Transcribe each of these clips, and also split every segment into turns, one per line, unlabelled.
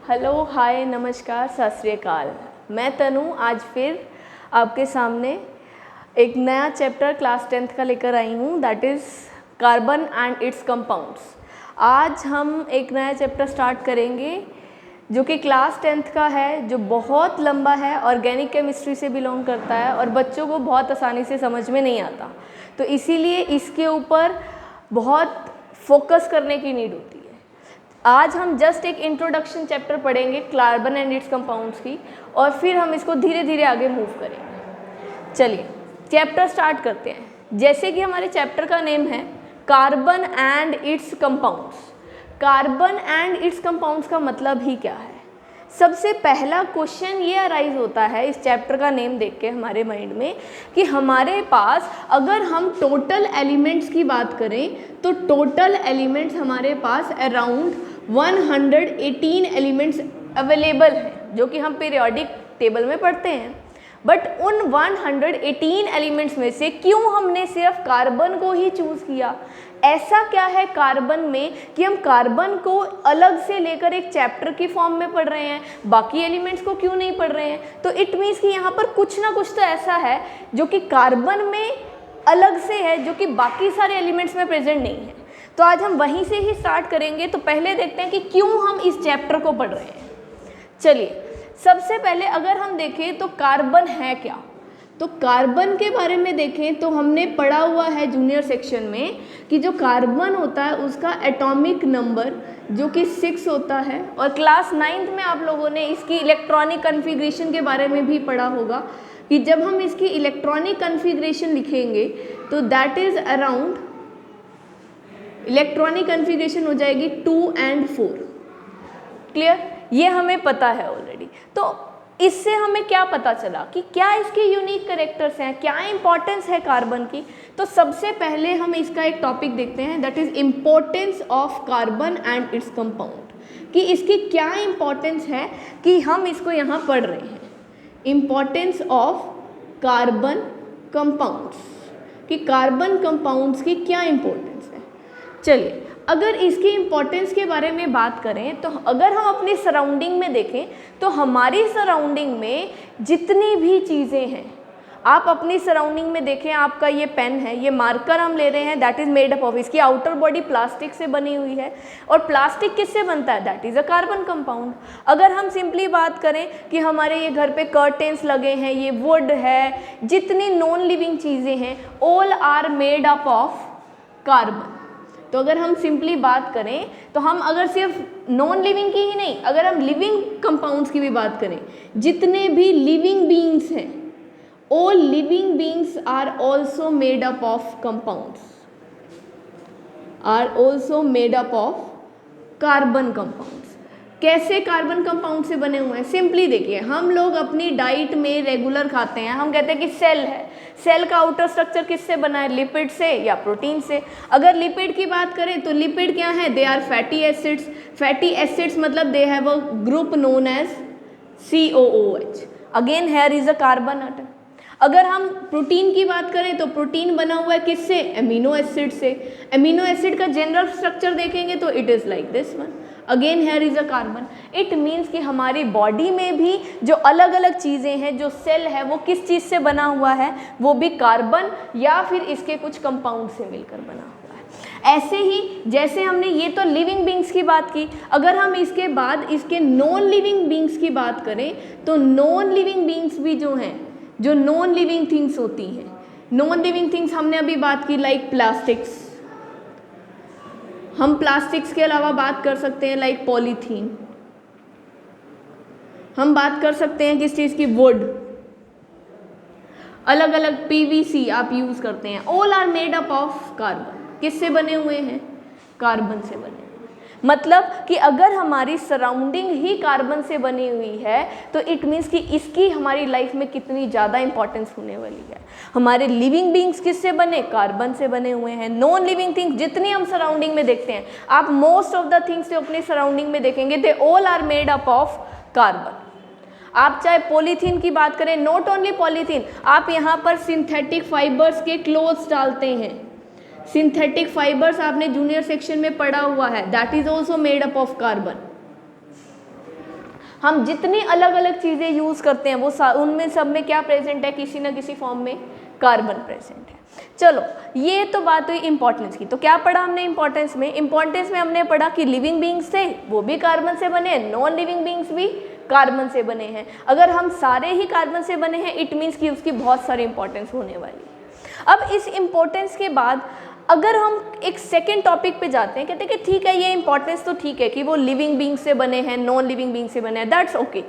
Hello, हाय, नमस्कार, सत श्री अकाल। मैं तनु आज फिर आपके सामने एक नया चैप्टर क्लास 10th का लेकर आई हूँ, that is carbon and it's compounds. आज हम एक नया चैप्टर स्टार्ट करेंगे जो कि क्लास 10th का है, जो बहुत लंबा है, ऑर्गेनिक केमिस्ट्री से बिलोंग करता है और बच्चों को बहुत आसानी से समझ में नहीं आता, तो इसीलिए इसके ऊपर बहुत फोकस करने की नीड होती है। आज हम जस्ट एक इंट्रोडक्शन चैप्टर पढ़ेंगे कार्बन एंड इट्स कंपाउंड्स की, और फिर हम इसको धीरे धीरे आगे मूव करेंगे। चलिए चैप्टर स्टार्ट करते हैं। जैसे कि हमारे चैप्टर का नेम है carbon and it's compounds. Carbon and it's compounds का मतलब ही क्या है? सबसे पहला क्वेश्चन ये अराइज होता है इस चैप्टर का नेम देख के हमारे माइंड में कि हमारे पास अगर हम टोटल एलिमेंट्स की बात करें तो टोटल एलिमेंट्स हमारे पास अराउंड 118 एलिमेंट्स अवेलेबल हैं, जो कि हम पीरियोडिक टेबल में पढ़ते हैं। बट उन 118 एलिमेंट्स में से क्यों हमने सिर्फ कार्बन को ही चूज़ किया? ऐसा क्या है कार्बन में कि हम कार्बन को अलग से लेकर एक चैप्टर की फॉर्म में पढ़ रहे हैं, बाकी एलिमेंट्स को क्यों नहीं पढ़ रहे हैं? तो इट मीन्स कि यहाँ पर कुछ ना कुछ तो ऐसा है जो कि कार्बन में अलग से है, जो कि बाकी सारे एलिमेंट्स में प्रेजेंट नहीं है। तो आज हम वहीं से ही स्टार्ट करेंगे। तो पहले देखते हैं कि क्यों हम इस चैप्टर को पढ़ रहे हैं। चलिए सबसे पहले अगर हम देखें तो कार्बन है क्या, तो कार्बन के बारे में देखें तो हमने पढ़ा हुआ है जूनियर सेक्शन में कि जो कार्बन होता है उसका एटॉमिक नंबर जो कि 6 होता है, और क्लास 9th में आप लोगों ने इसकी इलेक्ट्रॉनिक कन्फिग्रेशन के बारे में भी पढ़ा होगा कि जब हम इसकी इलेक्ट्रॉनिक कन्फिग्रेशन लिखेंगे तो that is around, electronic configuration हो जाएगी 2 and 4। क्लियर? ये हमें पता है ऑलरेडी। तो इससे हमें क्या पता चला कि क्या इसके यूनिक कैरेक्टर्स हैं, क्या इंपॉर्टेंस है कार्बन की? तो सबसे पहले हम इसका एक टॉपिक देखते हैं, that is importance of carbon and its compound, कि इसकी क्या इंपॉर्टेंस है कि हम इसको यहाँ पढ़ रहे हैं। इम्पॉर्टेंस ऑफ कार्बन कंपाउंड्स, कि कार्बन कंपाउंड्स की क्या इंपॉर्टेंस है। चलिए अगर इसकी इम्पोर्टेंस के बारे में बात करें तो अगर हम अपनी सराउंडिंग में देखें तो हमारी सराउंडिंग में जितनी भी चीज़ें हैं, आप अपनी सराउंडिंग में देखें, आपका ये पेन है, ये मार्कर हम ले रहे हैं, that is made up of, इसकी आउटर बॉडी प्लास्टिक से बनी हुई है, और प्लास्टिक किससे बनता है? That is a carbon compound. अगर हम सिंपली बात करें कि हमारे ये घर पे कर्टेंस लगे हैं, ये वुड है, जितनी नॉन लिविंग चीज़ें हैं, all are made up of carbon. तो अगर हम सिंपली बात करें तो हम अगर सिर्फ नॉन लिविंग की ही नहीं, अगर हम लिविंग कंपाउंड्स की भी बात करें, जितने भी लिविंग बीइंग्स हैं, all living beings are also made up of compounds, are also made up of carbon compounds. कैसे कार्बन कंपाउंड से बने हुए हैं? सिंपली देखिए, हम लोग अपनी डाइट में रेगुलर खाते हैं, हम कहते हैं कि सेल है, सेल का आउटर स्ट्रक्चर किससे बना है? लिपिड से या प्रोटीन से। अगर लिपिड की बात करें तो लिपिड क्या है? They are fatty acids. Fatty acids मतलब they have a group known as COOH। Again here is a carbon atom. अगर हम प्रोटीन की बात करें तो प्रोटीन बना हुआ है किससे? एमिनो एसिड से। एमिनो एसिड का जनरल स्ट्रक्चर देखेंगे तो it is like this one. Again here is a carbon. It means कि हमारी बॉडी में भी जो अलग अलग चीज़ें हैं, जो सेल है, वो किस चीज़ से बना हुआ है? वो भी कार्बन या फिर इसके कुछ कंपाउंड से मिलकर बना हुआ है। ऐसे ही जैसे हमने ये तो लिविंग बींग्स की बात की, अगर हम इसके बाद इसके नॉन लिविंग बींग्स की बात करें तो नॉन लिविंग बींग्स भी जो हैं, जो नॉन लिविंग थिंग्स होती हैं, नॉन लिविंग थिंग्स हमने अभी बात की लाइक प्लास्टिक्स। हम प्लास्टिक्स के अलावा बात कर सकते हैं लाइक पॉलीथीन, हम बात कर सकते हैं किस चीज़ की? वुड, अलग अलग PVC आप यूज़ करते हैं, all are made up of carbon. किससे बने हुए हैं? कार्बन से बने हुए। मतलब कि अगर हमारी सराउंडिंग ही कार्बन से बनी हुई है तो इट मीन्स कि इसकी हमारी लाइफ में कितनी ज़्यादा इंपॉर्टेंस होने वाली है। हमारे लिविंग बींग्स किससे बने? कार्बन से बने हुए हैं। नॉन लिविंग थिंग्स जितनी हम सराउंडिंग में देखते हैं, आप मोस्ट ऑफ द थिंग्स जो अपनी सराउंडिंग में देखेंगे, they all are made up of carbon. आप चाहे पॉलीथीन की बात करें, नॉट ओनली पॉलीथीन, आप यहाँ पर सिंथेटिक फाइबर्स के क्लोथ्स डालते हैं, सिंथेटिक फाइबर्स आपने जूनियर सेक्शन में पढ़ा हुआ है, that is also made up of carbon. हम जितनी अलग अलग चीज़ें यूज़ करते हैं वो उनमें सब में क्या प्रेजेंट है, किसी न किसी फॉर्म में कार्बन प्रेजेंट है। चलो ये तो बात हुई इंपॉर्टेंस की। तो क्या पढ़ा हमने इंपॉर्टेंस में? इंपॉर्टेंस में हमने पढ़ा कि लिविंग बींग्स थे वो भी कार्बन से बने, नॉन लिविंग बींग्स भी कार्बन से बने हैं। अगर हम सारे ही कार्बन से बने हैं इट मीन्स कि उसकी बहुत सारी इंपॉर्टेंस होने वाली है। अब इस इंपॉर्टेंस के बाद अगर हम एक सेकेंड टॉपिक पे जाते हैं, कहते हैं कि ठीक है ये इंपॉर्टेंस तो ठीक है कि वो लिविंग बींग से बने हैं, नॉन लिविंग बींग से बने हैं, दैट्स ओके,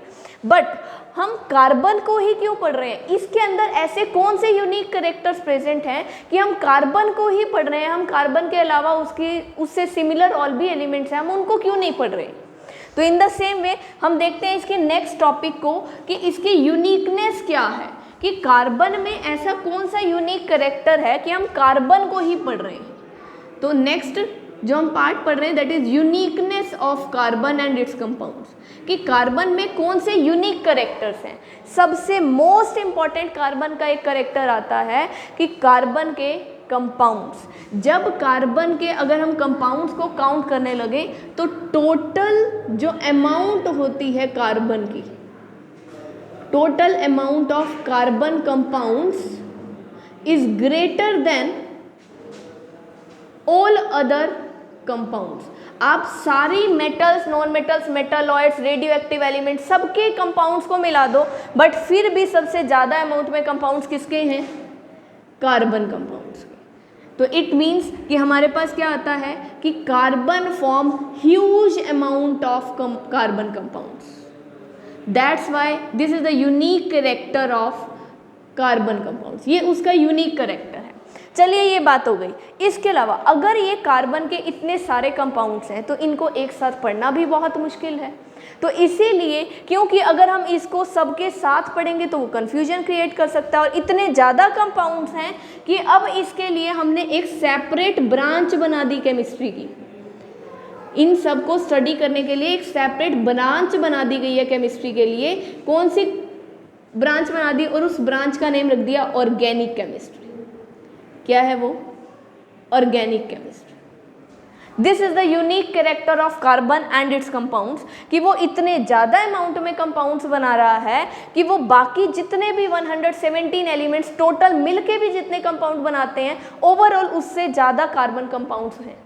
बट हम कार्बन को ही क्यों पढ़ रहे हैं? इसके अंदर ऐसे कौन से यूनिक कैरेक्टर्स प्रेजेंट हैं कि हम कार्बन को ही पढ़ रहे हैं? हम कार्बन के अलावा उससे सिमिलर और भी एलिमेंट्स हैं, हम उनको क्यों नहीं पढ़ रहे? तो इन द सेम वे हम देखते हैं इसके नेक्स्ट टॉपिक को कि इसकी यूनिकनेस क्या है, कि कार्बन में ऐसा कौन सा यूनिक कैरेक्टर है कि हम कार्बन को ही पढ़ रहे हैं। तो नेक्स्ट जो हम पार्ट पढ़ रहे हैं that is uniqueness of carbon and it's compounds, कि कार्बन में कौन से यूनिक कैरेक्टर्स हैं। सबसे मोस्ट इंपॉर्टेंट कार्बन का एक कैरेक्टर आता है कि कार्बन के कंपाउंड्स। जब कार्बन के अगर हम कंपाउंड्स को काउंट करने लगे तो टोटल जो अमाउंट होती है कार्बन की, total amount of carbon compounds is greater than all other compounds. आप सारी metals, non metals, metalloids, radio active element सबके कंपाउंड्स को मिला दो बट फिर भी सबसे ज़्यादा अमाउंट में कंपाउंड्स किसके हैं? कार्बन कंपाउंड्स के। तो इट मीन्स कि हमारे पास क्या आता है कि carbon form huge amount of carbon compounds. That's why this is the unique character of carbon compounds, ये उसका यूनिक कैरेक्टर है। चलिए ये बात हो गई। इसके अलावा अगर ये कार्बन के इतने सारे कंपाउंड्स हैं तो इनको एक साथ पढ़ना भी बहुत मुश्किल है। तो इसीलिए क्योंकि अगर हम इसको सबके साथ पढ़ेंगे तो वो कन्फ्यूजन क्रिएट कर सकता है और इतने ज़्यादा कंपाउंड्स हैं कि अब इसके लिए हमने एक सेपरेट ब्रांच बना दी केमिस्ट्री की। इन सब को स्टडी करने के लिए एक सेपरेट ब्रांच बना दी गई है केमिस्ट्री के लिए। कौन सी ब्रांच बना दी? और उस ब्रांच का नेम रख दिया ऑर्गेनिक केमिस्ट्री। क्या है वो? Organic chemistry. This is the unique character of carbon and it's compounds, कि वो इतने ज़्यादा अमाउंट में कंपाउंड्स बना रहा है कि वो बाकी जितने भी 117 एलिमेंट्स टोटल मिलके भी जितने कंपाउंड बनाते हैं ओवरऑल उससे ज़्यादा कार्बन कंपाउंड्स हैं।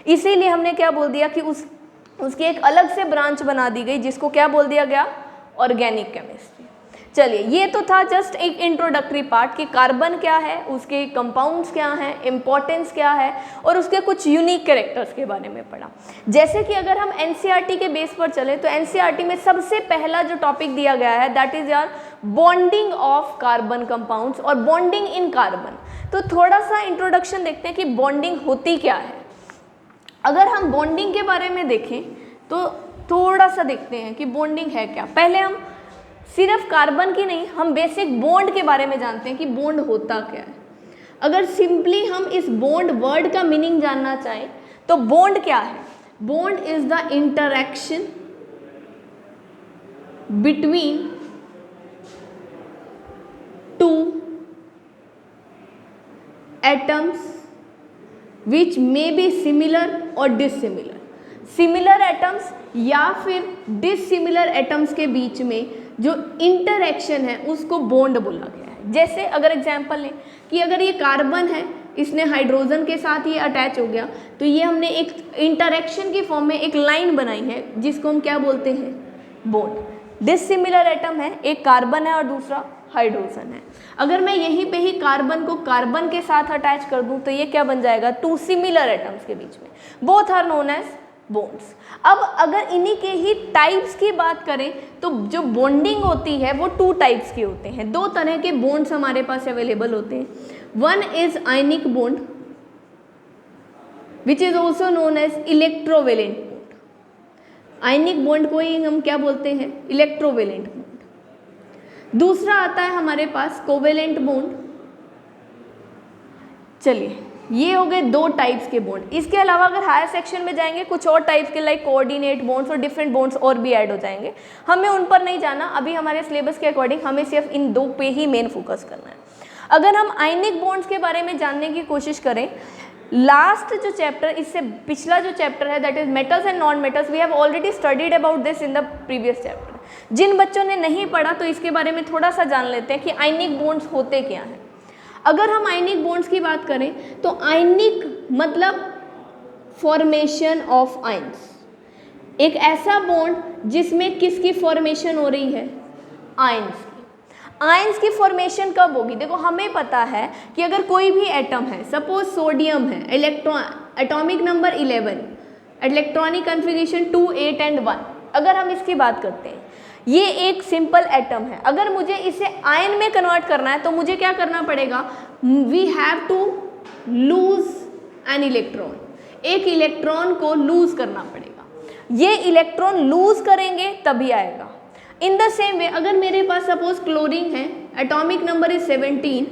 इसीलिए हमने क्या बोल दिया कि उसकी एक अलग से ब्रांच बना दी गई जिसको क्या बोल दिया गया? Organic chemistry. चलिए ये तो था जस्ट एक इंट्रोडक्टरी पार्ट कि कार्बन क्या है, उसके कंपाउंड्स क्या हैं, इम्पोर्टेंस क्या है और उसके कुछ यूनिक कैरेक्टर्स के बारे में पढ़ा। जैसे कि अगर हम एनसीईआरटी के बेस पर चले तो एनसीईआरटी में सबसे पहला जो टॉपिक दिया गया है दैट इज यार बॉन्डिंग ऑफ कार्बन कंपाउंड्स और बॉन्डिंग इन कार्बन। तो थोड़ा सा इंट्रोडक्शन देखते हैं कि बॉन्डिंग होती क्या है। अगर हम बॉन्डिंग के बारे में देखें तो थोड़ा सा देखते हैं कि बॉन्डिंग है क्या। पहले हम सिर्फ कार्बन की नहीं, हम बेसिक बॉन्ड के बारे में जानते हैं कि बॉन्ड होता क्या है। अगर सिंपली हम इस बॉन्ड वर्ड का मीनिंग जानना चाहें तो बॉन्ड क्या है? Bond is the interaction between two atoms which may be similar और डिसिमिलर। सिमिलर एटम्स या फिर डिसिमिलर एटम्स के बीच में जो इंटरैक्शन है उसको बॉन्ड बोला गया है। जैसे अगर एग्जांपल लें कि अगर ये कार्बन है, इसने हाइड्रोजन के साथ ये अटैच हो गया तो ये हमने एक इंटरैक्शन की फॉर्म में एक लाइन बनाई है जिसको हम क्या बोलते हैं? बॉन्ड। डिसिमिलर एटम है, एक कार्बन है और दूसरा हाइड्रोजन है। अगर मैं यहीं पे ही कार्बन को कार्बन के साथ अटैच कर दूं तो ये क्या बन जाएगा? टू सिमिलर एटम्स के बीच में। Both are known as bonds. अब अगर इन्हीं के ही टाइप्स की बात करें तो जो बॉन्डिंग होती है वो टू टाइप्स की होते हैं। दो तरह के बॉन्ड्स हमारे पास अवेलेबल होते हैं। One is ionic bond which is also known as electrovalent bond. Ionic bond को ही हम क्या बोलते हैं? Electrovalent bond. दूसरा आता है हमारे पास कोवेलेंट बॉन्ड। चलिए ये हो गए दो टाइप्स के बॉन्ड। इसके अलावा अगर हायर सेक्शन में जाएंगे कुछ और टाइप्स के लाइक कोऑर्डिनेट बॉन्ड्स और डिफरेंट बॉन्ड्स और भी ऐड हो जाएंगे। हमें उन पर नहीं जाना, अभी हमारे सिलेबस के अकॉर्डिंग हमें सिर्फ इन दो पे ही मेन फोकस करना है। अगर हम आयनिक बॉन्ड्स के बारे में जानने की कोशिश करें, लास्ट जो चैप्टर, इससे पिछला जो चैप्टर है that is metals and non metals, we have already studied about this in the previous chapter. जिन बच्चों ने नहीं पढ़ा तो इसके बारे में थोड़ा सा जान लेते हैं कि आयनिक बॉन्ड्स होते क्या हैं। अगर हम आयनिक बॉन्ड्स की बात करें तो आयनिक मतलब फॉर्मेशन ऑफ आयंस, एक ऐसा बॉन्ड जिसमें किसकी फॉर्मेशन हो रही है, आयंस की। आयंस की फॉर्मेशन कब होगी, देखो हमें पता है कि अगर कोई भी एटम है, सपोज सोडियम है, electron atomic number 11, electronic configuration 2, 8 and 1, अगर हम इसकी बात करते हैं, ये एक सिंपल एटम है। अगर मुझे इसे आयन में कन्वर्ट करना है तो मुझे क्या करना पड़ेगा, we have to lose an electron, एक इलेक्ट्रॉन को लूज करना पड़ेगा। ये इलेक्ट्रॉन लूज करेंगे तभी आएगा। इन द सेम वे अगर मेरे पास सपोज क्लोरीन है, atomic number is 17,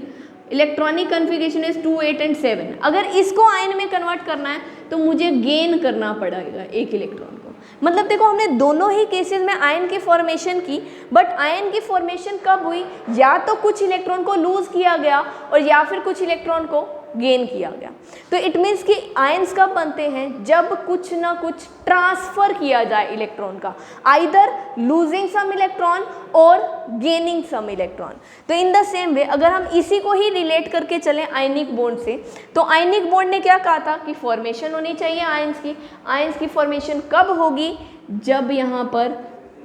electronic configuration is 2, 8 and 7, अगर इसको आयन में कन्वर्ट करना है तो मुझे गेन करना पड़ेगा एक इलेक्ट्रॉन को। मतलब देखो हमने दोनों ही केसेस में आयन की फॉर्मेशन की, बट आयन की फॉर्मेशन कब हुई, या तो कुछ इलेक्ट्रॉन को लूज किया गया और या फिर कुछ इलेक्ट्रॉन को गेन किया गया। तो इट मीन्स कि आयंस कब बनते हैं, जब कुछ ना कुछ ट्रांसफर किया जाए इलेक्ट्रॉन का, आइदर लूजिंग सम इलेक्ट्रॉन और गेनिंग सम इलेक्ट्रॉन। तो इन द सेम वे अगर हम इसी को ही रिलेट करके चलें आयनिक बॉन्ड से, तो आयनिक बॉन्ड ने क्या कहा था कि फॉर्मेशन होनी चाहिए आयंस की। आयंस की फॉर्मेशन कब होगी, जब यहाँ पर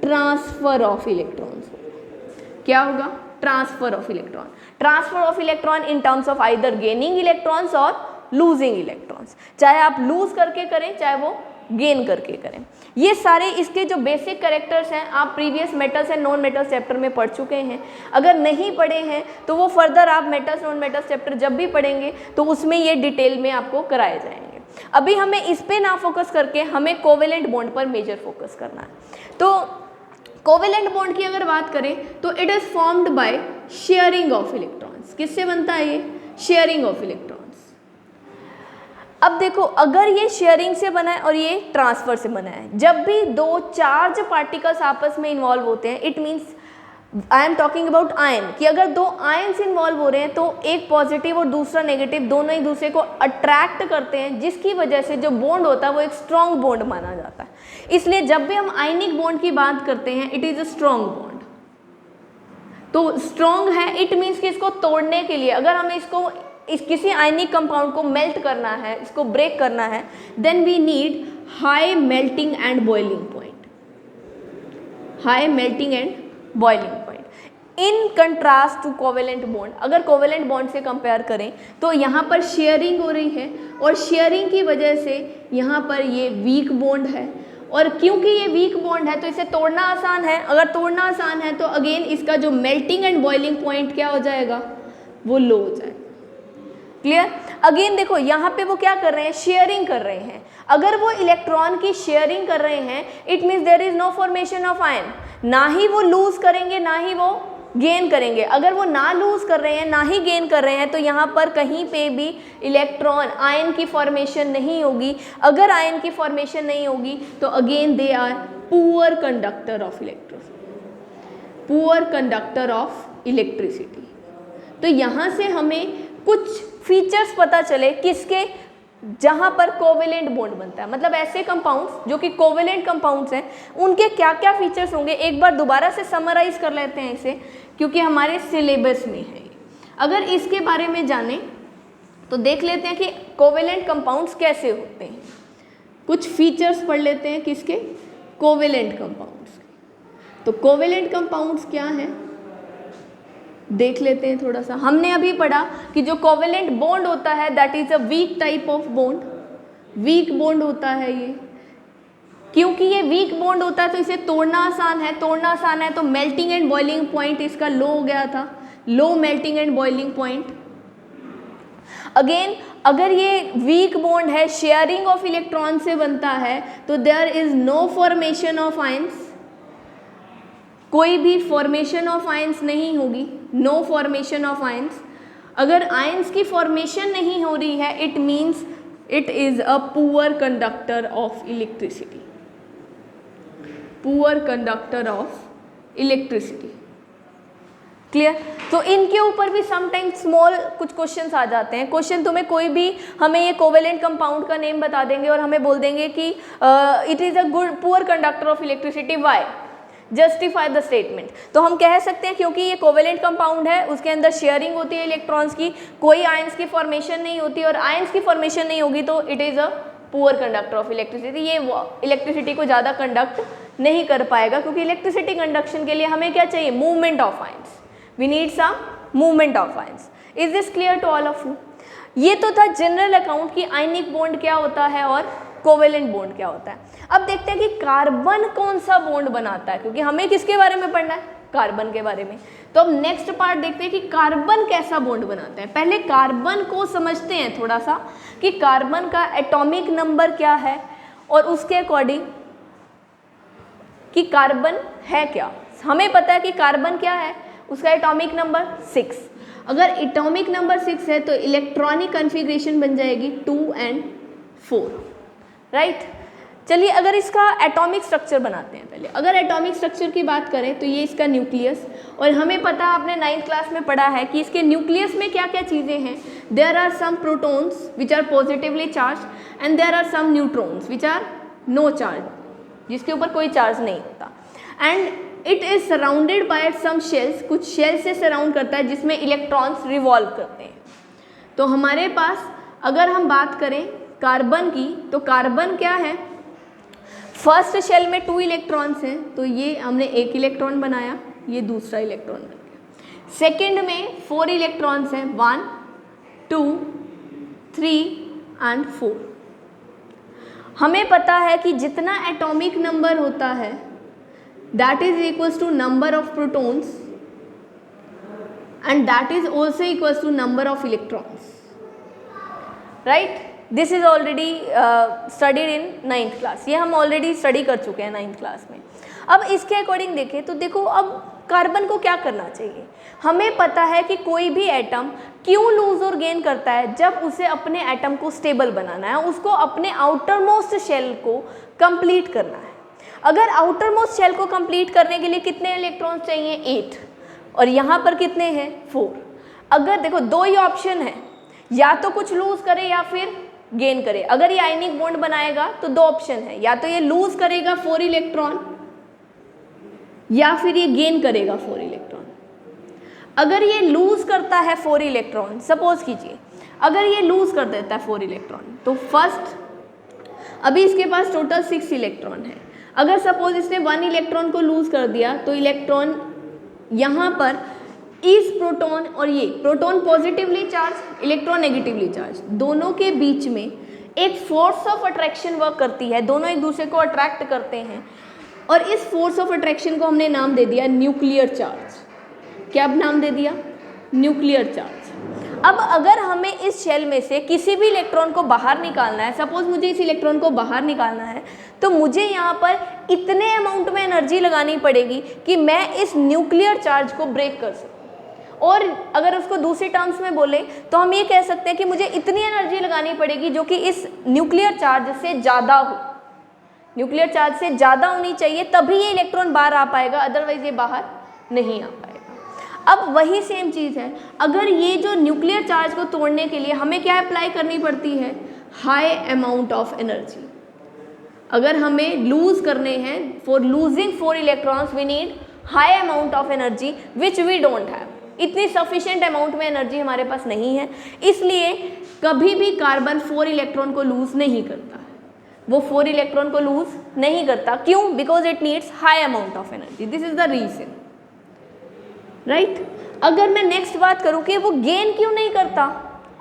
ट्रांसफर ऑफ इलेक्ट्रॉन्स होगा। क्या होगा, transfer of electron. Transfer of electron in terms of either gaining electrons और लूजिंग इलेक्ट्रॉन्स, चाहे आप लूज करके करें चाहे वो गेन करके करें। ये सारे इसके जो बेसिक कैरेक्टर्स हैं आप previous metals and non metals chapter में पढ़ चुके हैं। अगर नहीं पढ़े हैं तो वो फर्दर आप मेटल्स नॉन मेटल्स चैप्टर जब भी पढ़ेंगे तो उसमें ये डिटेल में आपको कराए जाएंगे। अभी हमें इस पे ना फोकस करके हमें कोवेलेंट बॉन्ड पर मेजर फोकस करना है। तो कोवेलेंट बॉन्ड की अगर बात करें तो it is formed by sharing of electrons. किससे बनता है ये, शेयरिंग ऑफ इलेक्ट्रॉन्स। अब देखो अगर ये शेयरिंग से बना है और ये ट्रांसफर से बना है, जब भी दो चार्ज पार्टिकल्स आपस में इन्वॉल्व होते हैं, it means I am talking about ion, कि अगर दो आयन्स इन्वॉल्व हो रहे हैं तो एक पॉजिटिव और दूसरा नेगेटिव दोनों एक दूसरे को अट्रैक्ट करते हैं, जिसकी वजह से जो बॉन्ड होता है वो एक स्ट्रॉन्ग बॉन्ड माना जाता है। इसलिए जब भी हम आयनिक बॉन्ड की बात करते हैं it is a strong bond. तो स्ट्रॉन्ग है इट मीन्स कि इसको तोड़ने के लिए अगर हमें इसको किसी आयनिक कंपाउंड को मेल्ट करना है, इसको ब्रेक करना है, then we need high melting and boiling point, high melting and boiling point. In contrast to covalent bond, अगर कोवेलेंट बॉन्ड से कंपेयर करें तो यहाँ पर शेयरिंग हो रही है और शेयरिंग की वजह से यहाँ पर ये वीक बॉन्ड है, और क्योंकि ये वीक बॉन्ड है तो इसे तोड़ना आसान है। अगर तोड़ना आसान है तो अगेन इसका जो मेल्टिंग एंड बॉइलिंग पॉइंट क्या हो जाएगा, वो लो हो जाएगा। क्लियर। अगेन देखो यहाँ पे वो क्या कर रहे हैं, शेयरिंग कर रहे हैं। अगर वो इलेक्ट्रॉन की शेयरिंग कर रहे हैं it means there is no formation of ion, ना ही वो लूज करेंगे ना ही वो गेन करेंगे। अगर वो ना लूज कर रहे हैं ना ही गेन कर रहे हैं तो यहाँ पर कहीं पे भी इलेक्ट्रॉन आयन की फॉर्मेशन नहीं होगी। अगर आयन की फॉर्मेशन नहीं होगी तो again they are poor conductor of electricity, poor conductor of electricity. तो यहाँ से हमें कुछ फीचर्स पता चले किसके, जहाँ पर कोवेलेंट बॉन्ड बनता है, मतलब ऐसे कंपाउंड्स जो कि कोवेलेंट कंपाउंड्स हैं उनके क्या क्या फीचर्स होंगे। एक बार दोबारा से समराइज कर लेते हैं इसे, क्योंकि हमारे सिलेबस में है। अगर इसके बारे में जानें तो देख लेते हैं कि कोवेलेंट कंपाउंड्स कैसे होते हैं। कुछ फीचर्स पढ़ लेते हैं किसके, कोवेलेंट कंपाउंड्स के। तो कोवेलेंट कंपाउंड्स क्या हैं देख लेते हैं थोड़ा सा। हमने अभी पढ़ा कि जो कोवेलेंट बॉन्ड होता है that is a weak type of bond, weak bond होता है ये। क्योंकि ये वीक बॉन्ड होता है तो इसे तोड़ना आसान है, तोड़ना आसान है तो मेल्टिंग एंड बॉइलिंग पॉइंट इसका लो हो गया था, low melting and boiling point. Again अगर ये वीक बॉन्ड है, शेयरिंग ऑफ इलेक्ट्रॉन से बनता है तो there is no formation of ions, कोई भी फॉर्मेशन ऑफ आयंस नहीं होगी, नो फॉर्मेशन ऑफ आयंस। अगर आयंस की फॉर्मेशन नहीं हो रही है it means it is a poor conductor of electricity, poor conductor of electricity. Clear. तो इनके ऊपर भी समटाइम्स स्मॉल कुछ क्वेश्चंस आ जाते हैं। क्वेश्चन तुम्हें कोई भी हमें ये कोवेलेंट कंपाउंड का नेम बता देंगे और हमें बोल देंगे कि it is a good poor conductor of electricity, why. Justify the statement. तो हम कह सकते हैं क्योंकि ये कोवेलेंट कंपाउंड है, उसके अंदर शेयरिंग होती है इलेक्ट्रॉन्स की, कोई आयंस की फॉर्मेशन नहीं होती, और आयंस की फॉर्मेशन नहीं होगी तो it is a poor conductor of electricity. ये इलेक्ट्रिसिटी को ज़्यादा कंडक्ट नहीं कर पाएगा, क्योंकि इलेक्ट्रिसिटी कंडक्शन के लिए हमें क्या चाहिए, movement of ions, we need some movement of ions. Is this clear to all of you? ये तो था जनरल अकाउंट की आयनिक बॉन्ड क्या होता है और कोवेलेंट बॉन्ड क्या होता है। अब देखते हैं कि कार्बन कौन सा बॉन्ड बनाता है, क्योंकि हमें किसके बारे में पढ़ना है, कार्बन के बारे में। तो अब नेक्स्ट पार्ट देखते हैं कि कार्बन कैसा बॉन्ड बनाता है। पहले कार्बन को समझते हैं थोड़ा सा कि कार्बन का एटॉमिक नंबर क्या है, और उसके अकॉर्डिंग कि कार्बन है क्या। हमें पता है कि कार्बन क्या है, उसका एटॉमिक नंबर 6। अगर एटॉमिक नंबर 6 है तो इलेक्ट्रॉनिक कन्फिग्रेशन बन जाएगी 2 and 4, राइट। चलिए अगर इसका एटॉमिक स्ट्रक्चर बनाते हैं पहले। अगर एटॉमिक स्ट्रक्चर की बात करें तो ये इसका न्यूक्लियस, और हमें पता आपने 9th क्लास में पढ़ा है कि इसके न्यूक्लियस में क्या क्या चीज़ें हैं। There are some protons which are positively charge and there are some neutrons which are no charge, जिसके ऊपर कोई चार्ज नहीं होता। And it is surrounded by some shells, कुछ शेल से सराउंड करता है जिसमें इलेक्ट्रॉन्स रिवॉल्व करते हैं। तो हमारे पास अगर हम बात करें कार्बन की, तो कार्बन क्या है, फर्स्ट शेल में 2 इलेक्ट्रॉन्स हैं, तो ये हमने 1 इलेक्ट्रॉन बनाया, ये दूसरा इलेक्ट्रॉन बन गया। सेकेंड में 4 इलेक्ट्रॉन्स हैं, 1 2 3 and 4। हमें पता है कि जितना एटॉमिक नंबर होता है that is equals to number of protons and that is also equals to number of electrons, right? This is already studied in 9th class, ये हम ऑलरेडी स्टडी कर चुके हैं 9th क्लास में। अब इसके अकॉर्डिंग देखें तो देखो अब कार्बन को क्या करना चाहिए। हमें पता है कि कोई भी एटम क्यों लूज और गेन करता है, जब उसे अपने एटम को स्टेबल बनाना है, उसको अपने आउटर मोस्ट शेल को कंप्लीट करना है। अगर आउटर मोस्ट शेल को कंप्लीट करने के लिए कितने इलेक्ट्रॉन्स चाहिए, 8, और यहाँ पर कितने हैं, 4। अगर देखो 2 ही ऑप्शन है, या तो कुछ लूज करे या फिर गेन करे। अगर ये आयनिक बॉन्ड बनाएगा तो 2 ऑप्शन है, या तो ये लूज करेगा 4 इलेक्ट्रॉन या फिर ये गेन करेगा 4 इलेक्ट्रॉन। अगर ये लूज करता है 4 इलेक्ट्रॉन, सपोज कीजिए अगर ये लूज कर देता है 4 इलेक्ट्रॉन, तो फर्स्ट अभी इसके पास टोटल 6 इलेक्ट्रॉन है। अगर सपोज इसने 1 इलेक्ट्रॉन को लूज कर दिया तो इलेक्ट्रॉन यहाँ पर इस प्रोटॉन, और ये proton positively charge, electron negatively charge, दोनों के बीच में एक फोर्स ऑफ अट्रैक्शन वर्क करती है, दोनों एक दूसरे को अट्रैक्ट करते हैं, और इस फोर्स ऑफ अट्रैक्शन को हमने नाम दे दिया न्यूक्लियर चार्ज। क्या नाम दे दिया, न्यूक्लियर चार्ज। अब अगर हमें इस शेल में से किसी भी इलेक्ट्रॉन को बाहर निकालना है, सपोज मुझे इस इलेक्ट्रॉन को बाहर निकालना है, तो मुझे यहाँ पर इतने अमाउंट में एनर्जी लगानी पड़ेगी कि मैं इस न्यूक्लियर चार्ज को ब्रेक कर सकूँ। और अगर उसको दूसरी टर्म्स में बोले तो हम ये कह सकते हैं कि मुझे इतनी एनर्जी लगानी पड़ेगी जो कि इस न्यूक्लियर चार्ज से ज़्यादा हो, न्यूक्लियर चार्ज से ज़्यादा होनी चाहिए, तभी ये इलेक्ट्रॉन बाहर आ पाएगा, अदरवाइज ये बाहर नहीं आ पाएगा। अब वही सेम चीज़ है, अगर ये जो न्यूक्लियर चार्ज को तोड़ने के लिए हमें क्या अप्लाई करनी पड़ती है, हाई अमाउंट ऑफ एनर्जी। अगर हमें लूज करने हैं, for losing 4 electrons we need high amount of energy which we don't have. इतनी सफिशिएंट अमाउंट में एनर्जी हमारे पास नहीं है, इसलिए कभी भी कार्बन 4 इलेक्ट्रॉन को लूज नहीं करता है, वो 4 इलेक्ट्रॉन को लूज नहीं करता। क्यों? Because it needs high amount of energy, this is the reason, right. अगर मैं नेक्स्ट बात करूं कि वो गेन क्यों नहीं करता,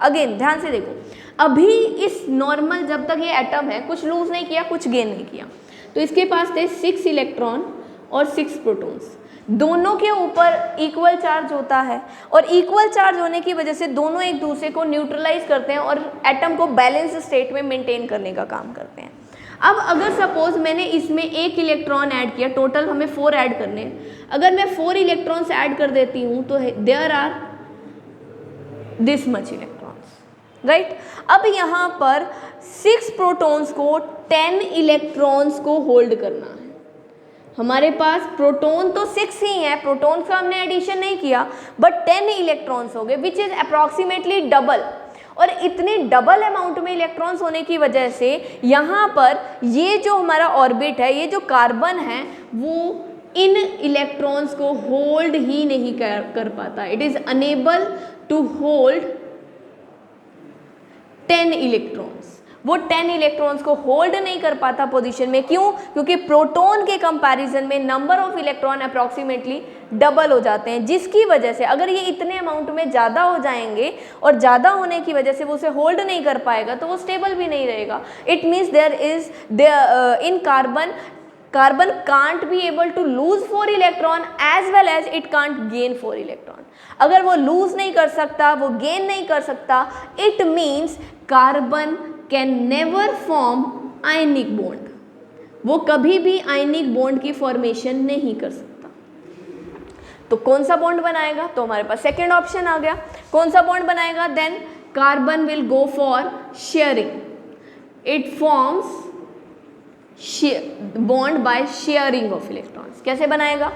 अगेन ध्यान से देखो, अभी इस नॉर्मल जब तक ये एटम है कुछ लूज नहीं किया, कुछ गेन नहीं किया, तो इसके पास थे 6 इलेक्ट्रॉन और 6 प्रोटॉन्स, दोनों के ऊपर इक्वल चार्ज होता है, और इक्वल चार्ज होने की वजह से दोनों एक दूसरे को न्यूट्रलाइज करते हैं और एटम को बैलेंस स्टेट में मेंटेन करने का काम करते हैं। अब अगर सपोज मैंने इसमें 1 इलेक्ट्रॉन ऐड किया, टोटल हमें 4 ऐड करने हैं, अगर मैं 4 इलेक्ट्रॉन्स ऐड कर देती हूँ तो there are this much electrons, right. अब यहाँ पर 6 प्रोटॉन्स को 10 इलेक्ट्रॉन्स को होल्ड करना है। हमारे पास प्रोटॉन तो 6 ही हैं, प्रोटॉन का हमने एडिशन नहीं किया, बट 10 इलेक्ट्रॉन्स हो गए विच इज अप्रॉक्सीमेटली डबल, और इतनी डबल अमाउंट में इलेक्ट्रॉन्स होने की वजह से यहाँ पर ये जो हमारा ऑर्बिट है, ये जो कार्बन है वो इन इलेक्ट्रॉन्स को होल्ड ही नहीं कर पाता, it is unable to hold 10 electrons. वो 10 इलेक्ट्रॉन्स को होल्ड नहीं कर पाता पोजीशन में, क्यों? क्योंकि प्रोटॉन के कंपैरिजन में number of electron approximately double हो जाते हैं, जिसकी वजह से अगर ये इतने अमाउंट में ज़्यादा हो जाएंगे और ज़्यादा होने की वजह से वो उसे होल्ड नहीं कर पाएगा तो वो स्टेबल भी नहीं रहेगा। It means in carbon can't be able to lose 4 electron as well as it can't gain 4 electron. अगर वो लूज नहीं कर सकता, वो गेन नहीं कर सकता, it means carbon can never form ionic bond, वो कभी भी आयनिक बॉन्ड की फॉर्मेशन नहीं कर सकता। तो कौन सा बॉन्ड बनाएगा? तो हमारे पास सेकेंड ऑप्शन आ गया। कौन सा बॉन्ड बनाएगा? Then carbon will go for sharing, it forms bond by sharing of electrons. कैसे बनाएगा?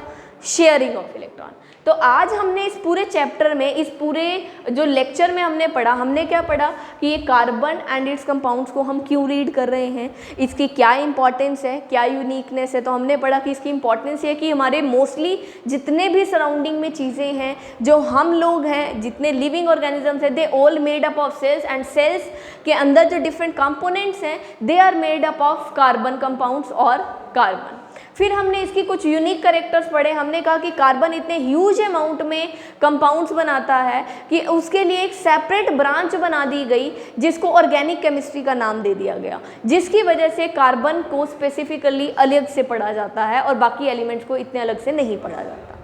Sharing of electron. तो आज हमने इस पूरे चैप्टर में, इस पूरे जो लेक्चर में हमने पढ़ा, हमने क्या पढ़ा कि ये कार्बन एंड इट्स कंपाउंड्स को हम क्यों रीड कर रहे हैं, इसकी क्या इंपॉर्टेंस है, क्या यूनिकनेस है। तो हमने पढ़ा कि इसकी इंपॉर्टेंस ये है कि हमारे मोस्टली जितने भी सराउंडिंग में चीज़ें हैं, जो हम लोग हैं, जितने लिविंग ऑर्गेनिजम्स हैं, they all made up of cells, and cells के अंदर जो डिफरेंट कंपोनेंट्स हैं they are made up of carbon compounds और कार्बन। फिर हमने इसकी कुछ यूनिक कैरेक्टर्स पढ़े। हमने कहा कि कार्बन इतने ह्यूज अमाउंट में कंपाउंड्स बनाता है कि उसके लिए एक सेपरेट ब्रांच बना दी गई जिसको ऑर्गेनिक केमिस्ट्री का नाम दे दिया गया, जिसकी वजह से कार्बन को स्पेसिफिकली अलग से पढ़ा जाता है और बाकी एलिमेंट्स को इतने अलग से नहीं पढ़ा जाता।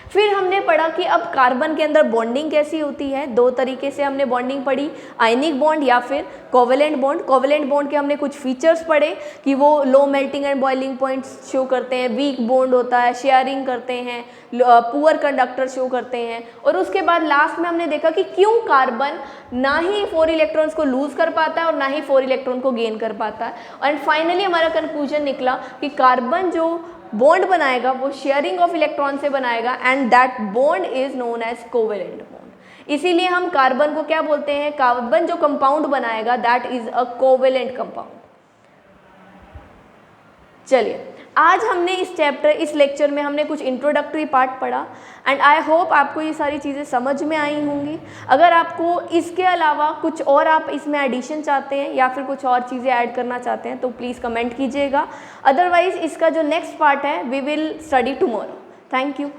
फिर हमने पढ़ा कि अब कार्बन के अंदर बॉन्डिंग कैसी होती है। दो तरीके से हमने बॉन्डिंग पढ़ी, आयनिक बॉन्ड या फिर कोवेलेंट बॉन्ड। कोवेलेंट बॉन्ड के हमने कुछ फीचर्स पढ़े कि वो लो melting and boiling points show करते हैं, वीक बॉन्ड होता है, शेयरिंग करते हैं, पुअर कंडक्टर शो करते हैं। और उसके बाद लास्ट में हमने देखा कि क्यों कार्बन ना ही 4 इलेक्ट्रॉन्स को लूज कर पाता है और ना ही 4 इलेक्ट्रॉन को गेन कर पाता है। एंड फाइनली हमारा कंक्लूजन निकला कि कार्बन जो बॉन्ड बनाएगा वो शेयरिंग ऑफ इलेक्ट्रॉन से बनाएगा, and that bond is known as covalent bond. इसीलिए हम कार्बन को क्या बोलते हैं? कार्बन जो कंपाउंड बनाएगा that is a covalent compound. चलिए, आज हमने इस लेक्चर में हमने कुछ इंट्रोडक्टरी पार्ट पढ़ा, एंड आई होप आपको ये सारी चीज़ें समझ में आई होंगी। अगर आपको इसके अलावा कुछ और आप इसमें एडिशन चाहते हैं या फिर कुछ और चीज़ें ऐड करना चाहते हैं तो प्लीज़ कमेंट कीजिएगा। अदरवाइज़ इसका जो नेक्स्ट पार्ट है we will study tomorrow. Thank you.